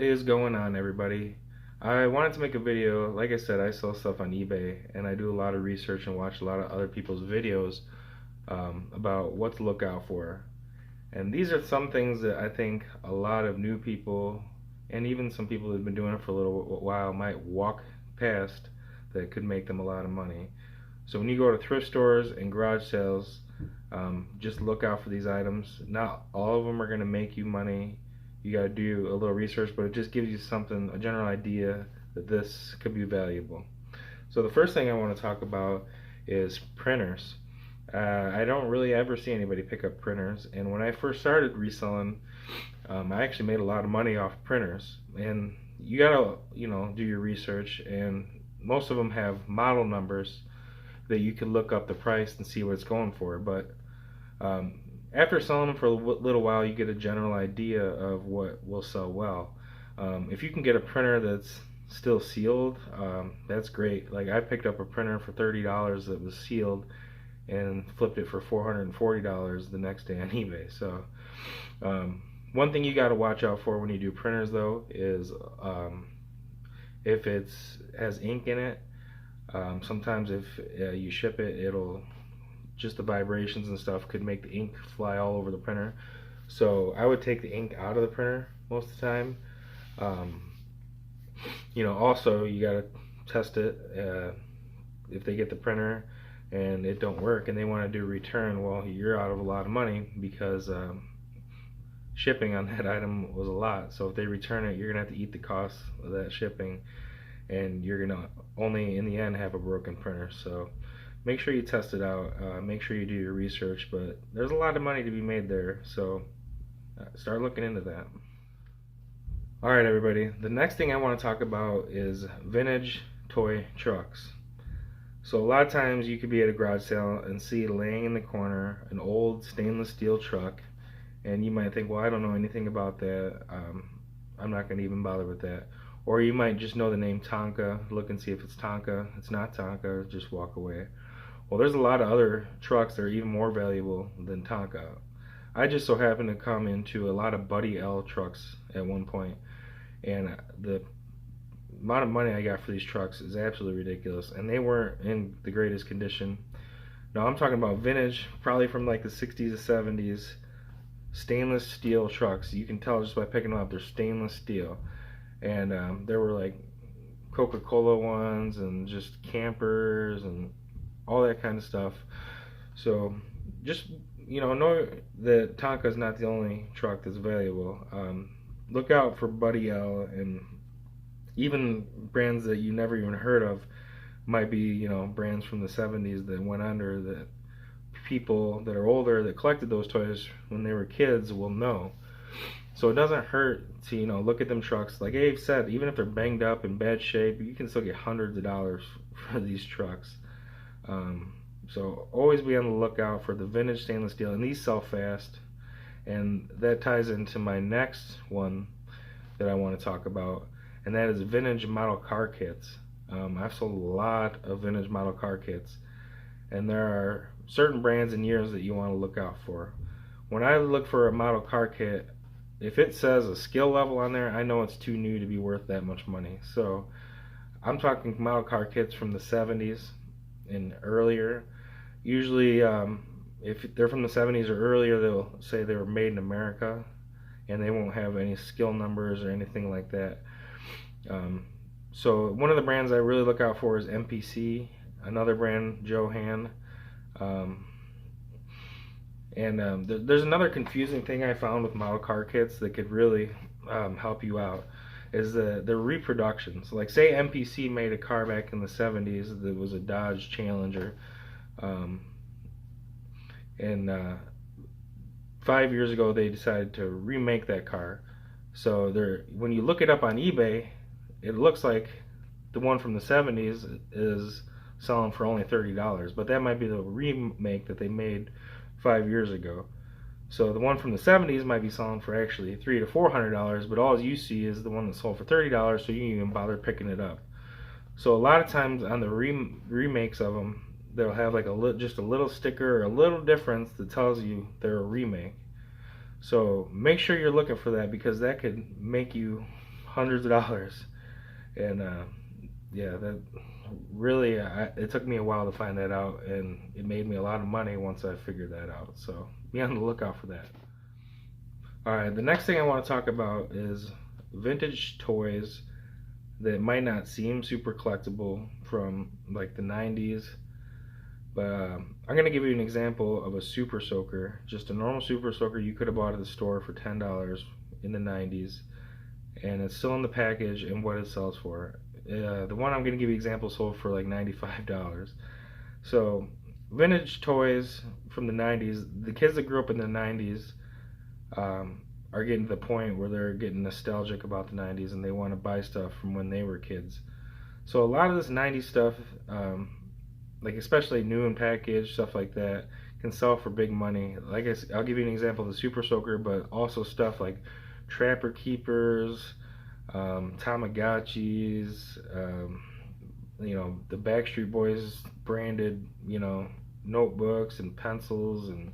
What is going on, everybody? I wanted to make a video. Like I said, I sell stuff on eBay and I do a lot of research and watch a lot of other people's videos about what to look out for. And these are some things that I think a lot of new people and even some people that have been doing it for a little while might walk past that could make them a lot of money. So when you go to thrift stores and garage sales, just look out for these items. Not all of them are going to make you money. You got to do a little research, but it just gives you something, a general idea that this could be valuable. So the first thing I want to talk about is printers. I don't really ever see anybody pick up printers, and when I first started reselling, I actually made a lot of money off printers. And you gotta, do your research, and most of them have model numbers that you can look up the price and see what it's going for. But after selling them for a little while, you get a general idea of what will sell well. If you can get a printer that's still sealed, that's great. Like, I picked up a printer for $30 that was sealed and flipped it for $440 the next day on eBay. So one thing you got to watch out for when you do printers, though, is if it has ink in it. Sometimes if you ship it, it'll just the vibrations and stuff could make the ink fly all over the printer. So I would take the ink out of the printer most of the time. Also you gotta test it. If they get the printer and it don't work and they want to do a return, well, you're out of a lot of money because shipping on that item was a lot. So if they return it, you're gonna have to eat the cost of that shipping, and you're gonna only in the end have a broken printer. So make sure you test it out, make sure you do your research, but there's a lot of money to be made there, so start looking into that. Alright, everybody, the next thing I want to talk about is vintage toy trucks. So a lot of times you could be at a garage sale and see laying in the corner an old stainless steel truck, and you might think, well, I don't know anything about that, I'm not going to even bother with that. Or you might just know the name Tonka, look and see if it's Tonka. It's not Tonka, just walk away. Well, there's a lot of other trucks that are even more valuable than Tonka. I just so happened to come into a lot of Buddy L trucks at one point, and the amount of money I got for these trucks is absolutely ridiculous, and they weren't in the greatest condition. Now I'm talking about vintage, probably from like the 60s or 70s, stainless steel trucks. You can tell just by picking them up, they're stainless steel. And there were like Coca-Cola ones and just campers and all that kind of stuff. So just know that Tonka is not the only truck that's valuable. Look out for Buddy L, and even brands that you never even heard of might be brands from the 70s that went under, that people that are older that collected those toys when they were kids will know. So it doesn't hurt to look at them trucks. Like Abe said, even if they're banged up in bad shape, you can still get hundreds of dollars for these trucks. So always be on the lookout for the vintage stainless steel, and these sell fast. And that ties into my next one that I want to talk about, and that is vintage model car kits. I've sold a lot of vintage model car kits, and there are certain brands and years that you want to look out for. When I look for a model car kit, if it says a skill level on there, I know it's too new to be worth that much money. So I'm talking model car kits from the 70s and earlier. Usually if they're from the 70s or earlier, they'll say they were made in America, and they won't have any skill numbers or anything like that. So one of the brands I really look out for is MPC, another brand, Johan. There's another confusing thing I found with model car kits that could really help you out, is the reproductions. Like, say MPC made a car back in the 70s that was a Dodge Challenger, and 5 years ago they decided to remake that car. So when you look it up on eBay, it looks like the one from the 70s is selling for only $30, but that might be the remake that they made 5 years ago. So the one from the 70s might be selling for actually $300 to $400, but all you see is the one that sold for $30, so you didn't even bother picking it up. So a lot of times on the remakes of them, they'll have like just a little sticker or a little difference that tells you they're a remake. So make sure you're looking for that, because that could make you hundreds of dollars. And yeah, that really, it took me a while to find that out, and it made me a lot of money once I figured that out. So be on the lookout for that. All right, the next thing I want to talk about is vintage toys that might not seem super collectible from like the 90s. But I'm going to give you an example of a super soaker, just a normal super soaker you could have bought at the store for $10 in the 90s, and it's still in the package and what it sells for. The one I'm going to give you example sold for like $95. So vintage toys from the 90s, the kids that grew up in the 90s are getting to the point where they're getting nostalgic about the 90s and they want to buy stuff from when they were kids. So a lot of this 90s stuff, like especially new and packaged stuff like that, can sell for big money. Like I'll give you an example of the Super Soaker, but also stuff like Trapper Keepers, Tamagotchis, the Backstreet Boys branded, notebooks and pencils and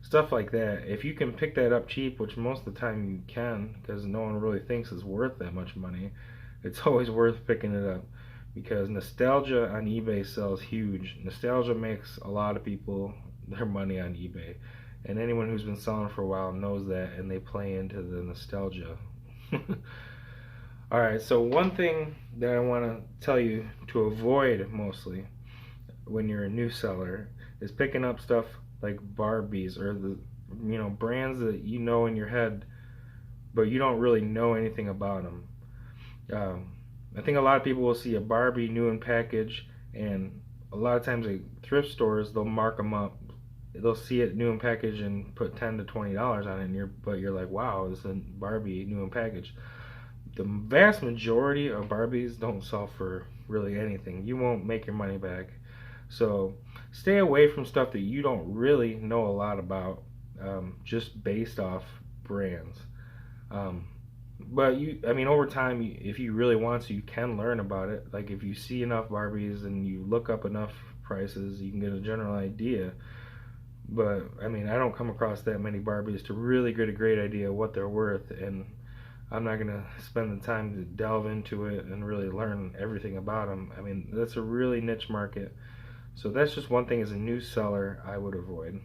stuff like that. If you can pick that up cheap, which most of the time you can, because no one really thinks it's worth that much money, it's always worth picking it up because nostalgia on eBay sells huge. Nostalgia makes a lot of people their money on eBay. And anyone who's been selling for a while knows that, and they play into the nostalgia. Alright, so one thing that I want to tell you to avoid mostly when you're a new seller is picking up stuff like Barbies or the brands that you know in your head, but you don't really know anything about them. I think a lot of people will see a Barbie new in package, and a lot of times at thrift stores they'll mark them up. They'll see it new in package and put $10 to $20 on it, but you're like, wow, this is a Barbie new in package. The vast majority of Barbies don't sell for really anything. You won't make your money back. So stay away from stuff that you don't really know a lot about, just based off brands. But over time, if you really want to, you can learn about it. Like if you see enough Barbies and you look up enough prices, you can get a general idea. But I don't come across that many Barbies to really get a great idea of what they're worth, and I'm not gonna spend the time to delve into it and really learn everything about them. That's a really niche market. So that's just one thing as a new seller I would avoid.